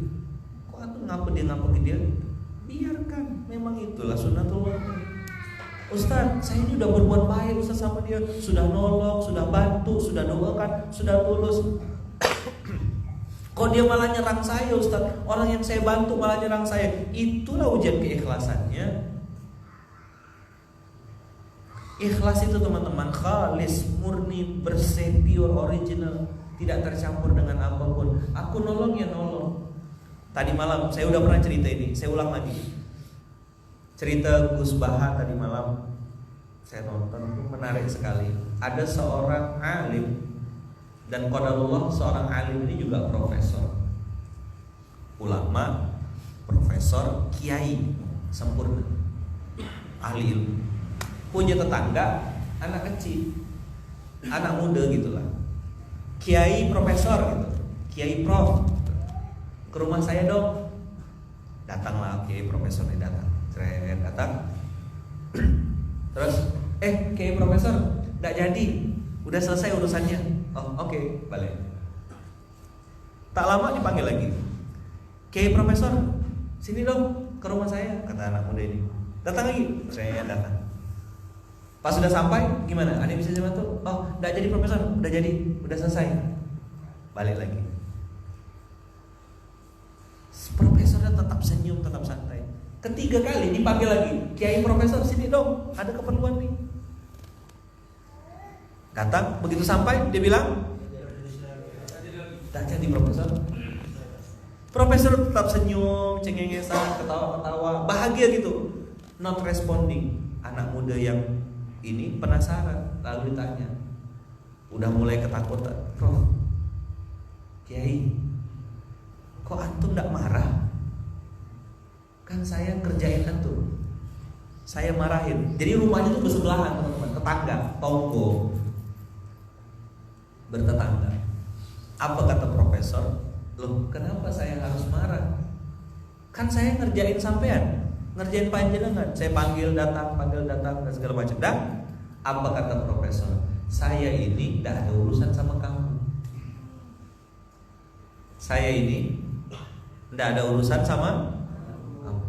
Kok antum ngapa ke dia? Biarkan, memang itulah sunnatullah. Ustaz, saya ini udah berbuat baik Ustaz sama dia, sudah nolong, sudah bantu, sudah doakan, sudah tulus. Kok dia malah nyerang saya Ustaz? Orang yang saya bantu malah nyerang saya. Itulah ujian keikhlasannya. Ikhlas itu teman-teman khalis, murni, bersih, pure, original, tidak tercampur dengan apapun. Aku nolong ya nolong. Tadi malam saya udah pernah cerita ini, saya ulang lagi. Cerita Gus Baha tadi malam saya nonton, itu menarik sekali. Ada seorang alim, dan qadarullah seorang alim ini juga profesor, ulama, profesor, kiai, sempurna, ahli ilmu. Punya tetangga anak kecil, anak muda gitulah, kiai profesor gitu, kiai prof, ke rumah saya dong. Datanglah kiai profesor ini datang. Terus kiai profesor nggak jadi, udah selesai urusannya. Oh oke, balik. Tak lama dipanggil lagi, kiai profesor sini dong ke rumah saya, kata anak muda ini. Datang lagi, saya datang. Pas sudah sampai, gimana? Ada yang bisa saya bantu? Oh, nggak jadi profesor, udah jadi, udah selesai. Balik lagi. Profesornya tetap senyum, tetap santai. Ketiga kali dipanggil lagi, kiai profesor sini dong, ada keperluan nih. Datang, begitu sampai dia bilang, tak jadi profesor. Profesor tetap senyum, cengengesan, ketawa-ketawa, bahagia gitu. not responding. Anak muda yang ini penasaran, lalu ditanya, udah mulai ketakutan, Prof, Kiai, kok antum gak marah? Kan saya kerjain antum, saya marahin. Jadi rumahnya tuh bersebelahan teman-teman, tetangga, tonggo, bertetangga. Apa kata profesor? Loh, kenapa saya harus marah? Kan saya ngerjain sampean, ngerjain panjenengan. Saya panggil datang dan segala macam. Dan apa kata profesor? Saya ini tidak ada urusan sama kamu. Saya ini tidak ada urusan sama kamu.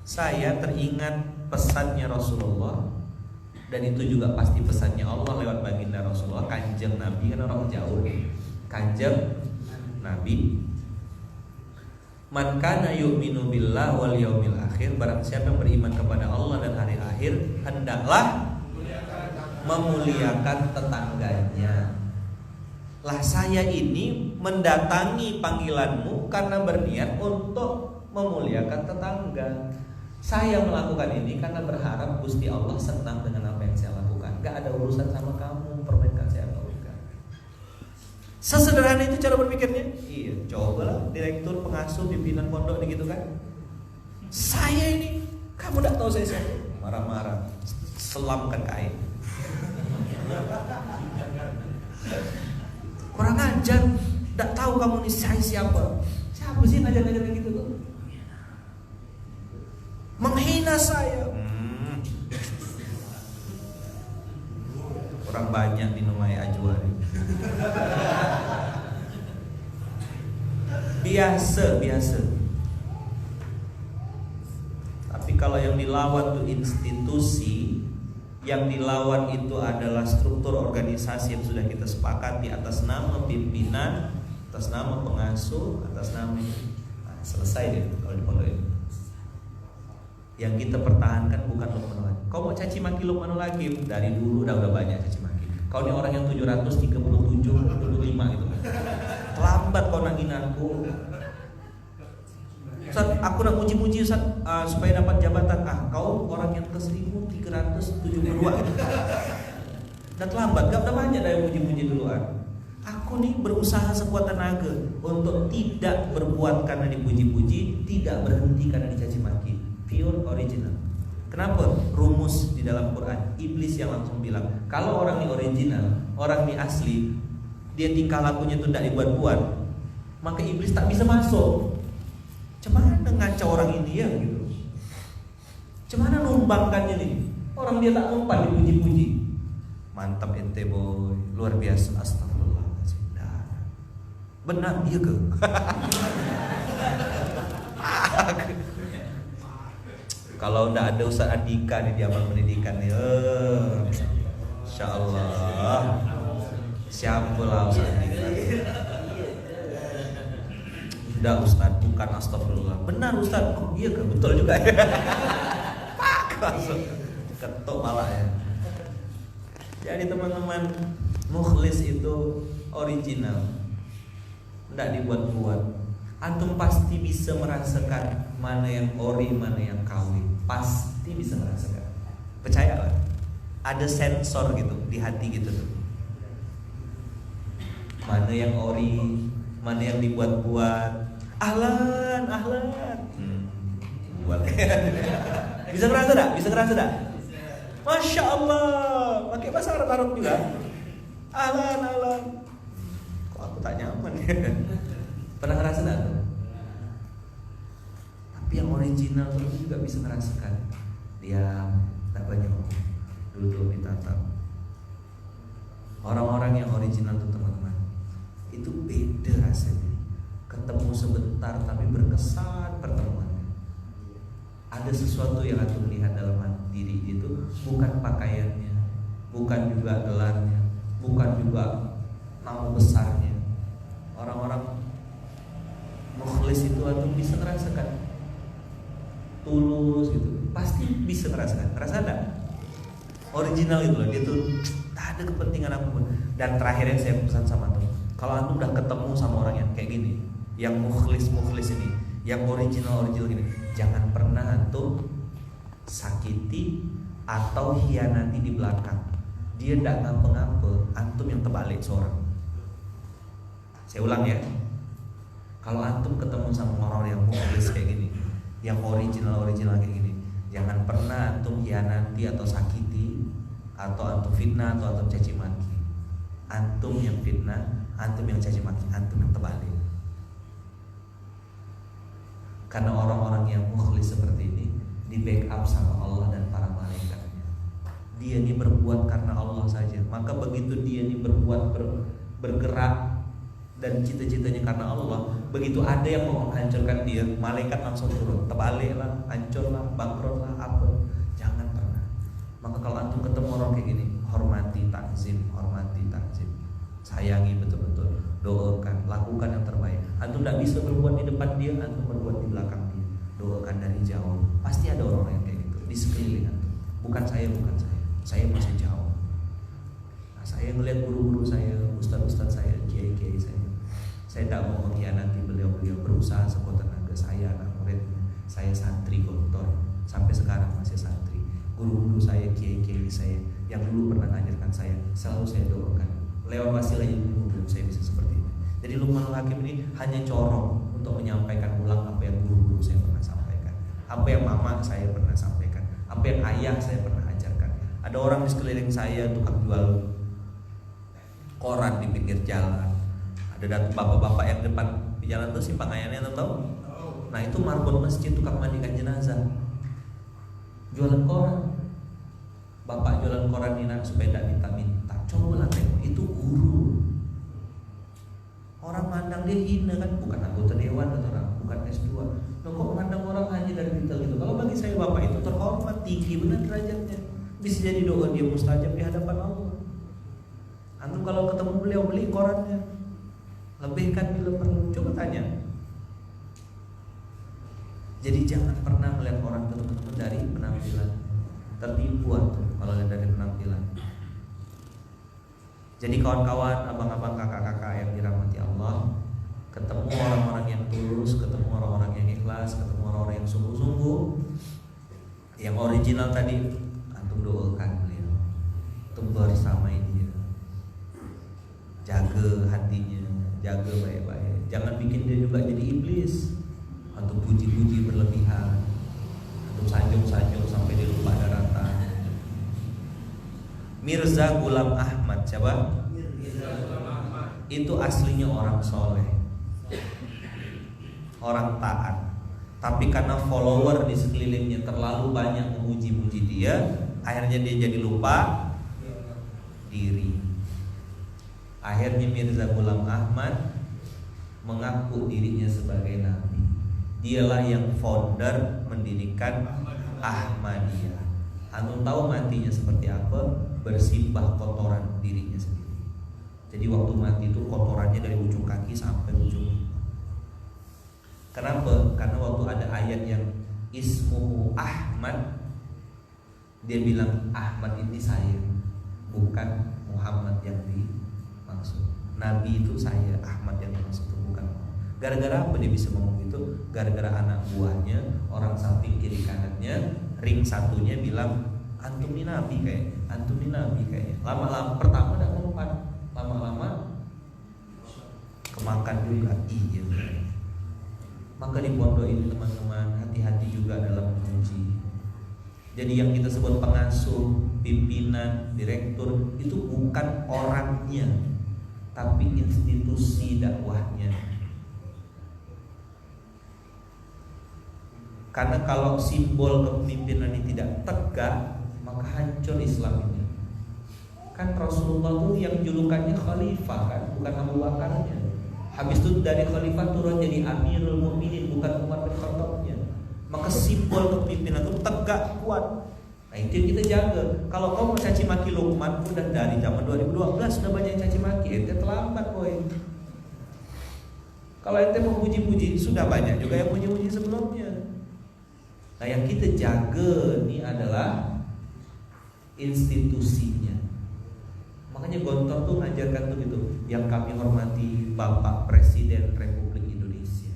Saya teringat pesannya Rasulullah, dan itu juga pasti pesannya Allah lewat baginda Rasulullah, kanjeng Nabi, kan orang jauh. Kanjeng Nabi, man kana yu'minu billah wal yaumil akhir, barang siapa yang beriman kepada Allah dan hari akhir, hendaklah memuliakan tetangganya. Lah saya ini mendatangi panggilanmu karena berniat untuk memuliakan tetangga. Saya melakukan ini karena berharap Gusti Allah senang dengan apa yang saya lakukan. Gak ada urusan sama kamu, permainkan saya atau enggak. Sesederhana itu cara berpikirnya. Iya, cobalah direktur, pengasuh, pimpinan pondok gitu kan. Saya ini, kamu gak tahu saya siapa? Marah-marah, selamkan kain. Kurang ajar, gak tahu kamu ini saya siapa. Siapa sih ngajar-ngajar gitu tuh? Menghina saya. Kurang banyak minum air ajwa. Biasa. Tapi kalau yang dilawan itu institusi, yang dilawan itu adalah struktur organisasi yang sudah kita sepakati atas nama pimpinan, atas nama pengasuh, atas nama selesai deh kalau di pondok ini. Yang kita pertahankan bukan Luqmanul Hakim. Kau mau caci maki Luqmanul Hakim, dari dulu udah banyak caci maki. Kau ini orang yang 737, 25 itu. Lambat kau nak ngina aku. Ustaz, aku nak muji-muji Ustaz, supaya dapat jabatan. Kau orang yang ke 1372. Dan terlambat, gak udah banyak dari muji-muji duluan. Aku nih berusaha sekuat tenaga untuk tidak berbuat karena dipuji-puji, tidak berhenti karena dicaci maki. Pure original. Kenapa? Rumus di dalam Quran, iblis yang langsung bilang, kalau orang ini original, orang ini asli, dia tingkah lakunya itu tidak dibuat-buat, maka iblis tak bisa masuk. Cuman ngacau orang ini ya gitu. Cuman numbangkannya nih. Orang dia tak umpan dipuji-puji. Mantap ente boy, luar biasa, astagfirullah. Benar iya ke? Kalau ndak ada Ustaz Andika nih di amal pendidikan nih, Insya Allah siapalah Ustaz Andika. Ndak Ustaz, bukan astagfirullah. Benar Ustaz, oh iya kan, betul juga ya. Pak, langsung ketok malah ya. Jadi teman-teman, mukhlis itu original, ndak dibuat-buat. Antum pasti bisa merasakan mana yang ori, mana yang KW. Pasti bisa merasakan. Percayalah. Ada sensor gitu di hati gitu tuh. Mana yang ori, mana yang dibuat-buat. Ahlan. Bisa ngerasa dah? Masya Allah. Pakai bahasa Arab juga. Ahlan. Kok aku tak nyaman ya? Pernah ngerasa dah? Tapi yang original itu juga bisa merasakan. Dia tak banyak duduk ditatap. Orang-orang yang original tuh teman-teman, itu beda rasanya. Ketemu sebentar tapi berkesan pertemuannya. Ada sesuatu yang aku lihat dalam diri itu, bukan pakaiannya, bukan juga gelarnya, bukan juga nama besarnya. Orang-orang mukhlis itu aku bisa merasakan tulus gitu, pasti bisa merasakan. Ngerasa enggak? Original itu loh, dia tuh tak ada kepentingan apapun. Dan terakhir yang saya pesan sama teman, kalau antum udah ketemu sama orang yang kayak gini, yang mukhlis ini, yang original ini, jangan pernah antum sakit sakiti atau hianati di belakang. Dia tidak ngapa-ngapa, antum yang terbalik seorang. Saya ulang ya. Kalau antum ketemu sama orang yang mukhlis kayak gini, yang original kayak gini, jangan pernah antum hianati atau sakiti, atau antum fitnah, atau antum caci maki. Antum yang fitnah, antum yang caci maki, antum yang terbalik. Karena orang-orang yang mukhlis seperti ini di backup sama Allah dan para malaikatnya. Dia ini berbuat karena Allah saja. Maka begitu dia ini berbuat bergerak dan cita-citanya karena Allah, begitu ada yang mau menghancurkan dia, malaikat langsung turun, terbaliklah, hancurlah, bangkrutlah, apa. Jangan pernah. Maka kalau antum ketemu orang kayak gini, hormati, takzim, sayangi betul-betul, doakan, lakukan yang terbaik. Antum tidak bisa berbuat di depan dia, antum berbuat di belakang dia. Doakan dari jauh. Pasti ada orang yang kayak gitu di sekeliling antum. Bukan saya masih jauh. Nah, saya melihat guru-guru saya, ustaz-ustaz saya, kiai-kiai saya tidak mau mengkhianati beliau-beliau, berusaha sekuat tenaga. Saya anak muridnya, saya santri gontor, sampai sekarang masih santri. Guru-guru saya, kiai-kiai saya yang dulu pernah mengajarkan saya, selalu saya doakan. Lewat wasilah ilmu saya bisa seperti ini. Jadi Luqmanul Hakim ini hanya corong untuk menyampaikan ulang apa yang guru-guru saya pernah sampaikan, apa yang mama saya pernah sampaikan, apa yang ayah saya pernah ajarkan. Ada orang di sekeliling saya tukang jual koran di pinggir jalan. Ada bapak-bapak yang depan di jalan tuh simpang ayamnya tahu? Nah itu marbot masjid, tukang mandikan jenazah, jualan koran. Bapak jualan koran ini supaya tidak minta-minta. Cobalah tengok, itu guru. Orang mandang dia hina kan, bukan anggota dewan atau orang, bukan S2. Loh kok mandang orang hanya dari titel itu? Kalau bagi saya bapak itu terhormat, tinggi benar derajatnya. Bisa jadi doa dia mustajab di hadapan Allah. Antum kalau ketemu beliau beli korannya, lebihkan bila perlu. Coba tanya. Jadi jangan pernah melihat orang ketemu dari penampilan. Tertipu antum kalau lihat dari penampilan. Jadi kawan-kawan, abang-abang, kakak-kakak yang dirahmati Allah, ketemu orang-orang yang tulus, ketemu orang-orang yang ikhlas, ketemu orang-orang yang sungguh-sungguh, yang original tadi, antum doakan beliau, antum bersamai dia, jaga hatinya, jaga baik-baik, jangan bikin dia juga jadi iblis, antum puji-puji berlebihan, antum sanjung-sanjung sampai dia lupa daratan. Mirza Ghulam Ahmad, siapa? Itu aslinya orang soleh, orang taat. Tapi karena follower di sekelilingnya terlalu banyak memuji-muji dia, akhirnya dia jadi lupa diri. Akhirnya Mirza Ghulam Ahmad mengaku dirinya sebagai nabi. Dialah yang founder mendirikan Ahmadiyah. Antum tahu matinya seperti apa? Bersimbah kotoran dirinya sendiri. Jadi waktu mati itu kotorannya dari ujung kaki sampai ujung. Kenapa? Karena waktu ada ayat yang ismuhu Ahmad, dia bilang Ahmad ini saya, bukan Muhammad yang dimaksud. Nabi itu saya, Ahmad yang dimaksud itu bukan. Gara-gara apa dia bisa ngomong gitu? Gara-gara anak buahnya, orang samping kiri kanannya, ring satunya bilang antum ini nabi kayak, antum ini nabi kayak. Lama-lama pertama udah ngomong, lama-lama kemakan juga. Iya. Maka di pondok ini teman-teman hati-hati juga dalam memuji. Jadi yang kita sebut pengasuh, pimpinan, direktur itu bukan orangnya, tapi institusi dakwahnya. Karena kalau simbol kepemimpinan ini tidak tegak, maka hancur Islam ini. Kan Rasulullah itu yang julukannya khalifah kan, bukan Abu Bakarnya. Habis itu dari khalifah turun jadi Amirul Mukminin, bukan Umar bin Khattabnya. Maka simbol kepemimpinan itu tegak kuat. Nah itu yang kita jaga. Kalau kau mau caci maki Luqman, udah dari zaman 2012 sudah banyak yang caci maki. Ente terlambat boy. Kalau ente mau puji-puji, sudah banyak juga yang puji-puji sebelumnya. Nah yang kita jaga ini adalah institusinya. Makanya Gontor tuh ngajarkan tuh gitu, yang kami hormati Bapak Presiden Republik Indonesia.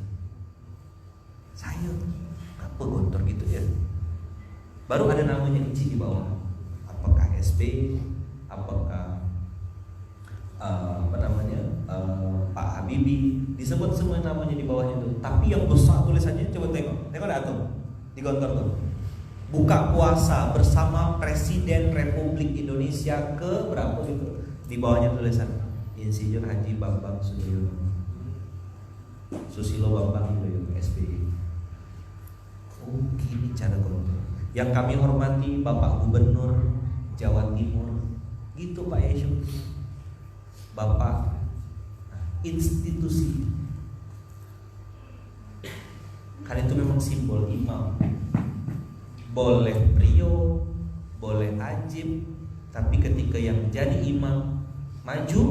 Saya apa Gontor gitu ya? baru ada namanya Iji di bawah. Apakah SB, apakah Pak Habibie, disebut semua namanya di bawahnya itu. Tapi yang besar tulisannya, coba tengok ada tuh di kantor tuh. Buka puasa bersama Presiden Republik Indonesia ke berapa gitu. Di bawahnya tulisan Insinyur Haji Bambang Susilo Bambang Yudhoyono SBY. Oh, gini cara kontrol. Yang kami hormati Bapak Gubernur Jawa Timur, gitu Pak Yeshu. Bapak institusi. Kan itu memang simbol imam. Boleh prio, boleh ajib, tapi ketika yang jadi imam maju,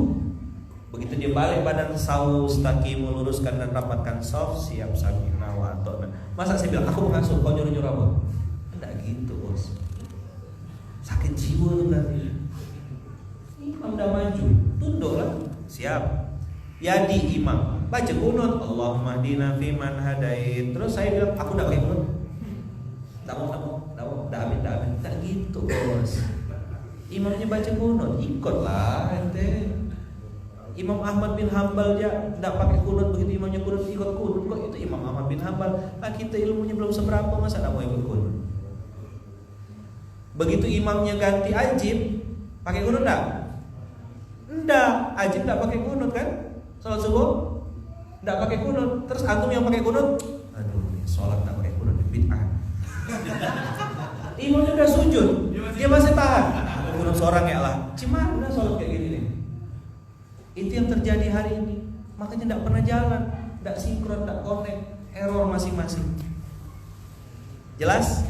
begitu dia balik badan saus, taki meluruskan dan rapatkan soft, siap sakinah wa ta'na. Masa saya bilang aku mengasuh, kau nyuruh-nyuruh apa? Enggak gitu bos. Sakit jiwa tuh berarti. Imam udah maju, tunduklah, siap. Yadi imam, baca kunut, Allahumma hdina fiman hadait. Terus saya bilang aku enggak pakai kunut. Enggak amin. Enggak gitu bos. Imamnya baca kunut, ikutlah ente. Imam Ahmad bin Hambal ya enggak pakai kunut, begitu imamnya kunut ikut kunut kok. Itu Imam Ahmad bin Hambal. Nah, kita ilmunya belum seberapa, masa enggak mau ikut kunut? Begitu imamnya ganti ajib, pakai kunut enggak? Enggak, ajib enggak pakai kunut kan? Salat subuh enggak pakai kunut. Terus antum yang pakai kunut, aduh, salat enggak pakai kunut bid'ah. Imamnya udah sujud, dia masih tahan. Kunut seorang ya lah. Gimana salat kayak gini nih? Itu yang terjadi hari ini. Makanya tidak pernah jalan, tidak sinkron, tidak connect, error masing-masing. Jelas?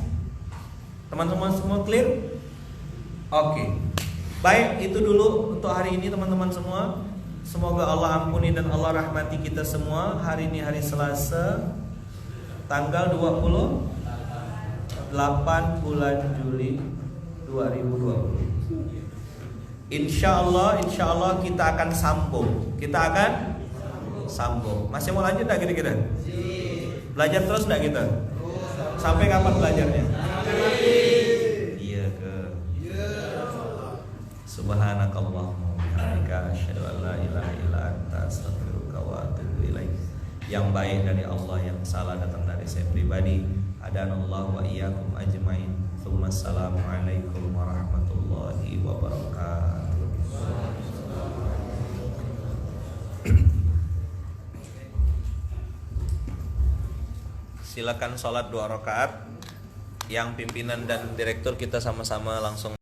Teman-teman semua clear? Oke. Baik, itu dulu untuk hari ini teman-teman semua. Semoga Allah ampuni dan Allah rahmati kita semua. Hari ini hari Selasa, tanggal 28 bulan Juli 2020. Insya Allah kita akan sambung. Masih mau lanjut nggak kira-kira? Belajar terus nggak kita? Sampai kapan belajarnya? Iya ke. Subhanakallahumma wa bihamdika asyhadu an la ilaha illa anta astaghfiruka wa atubu ilaik. Yang baik dari Allah, yang salah datang dari saya pribadi. Adanallahu wa iyyakum ajmain. Assalamualaikum warahmatullahi wabarakatuh. Silakan sholat 2 rakaat. Yang pimpinan dan direktur kita sama-sama langsung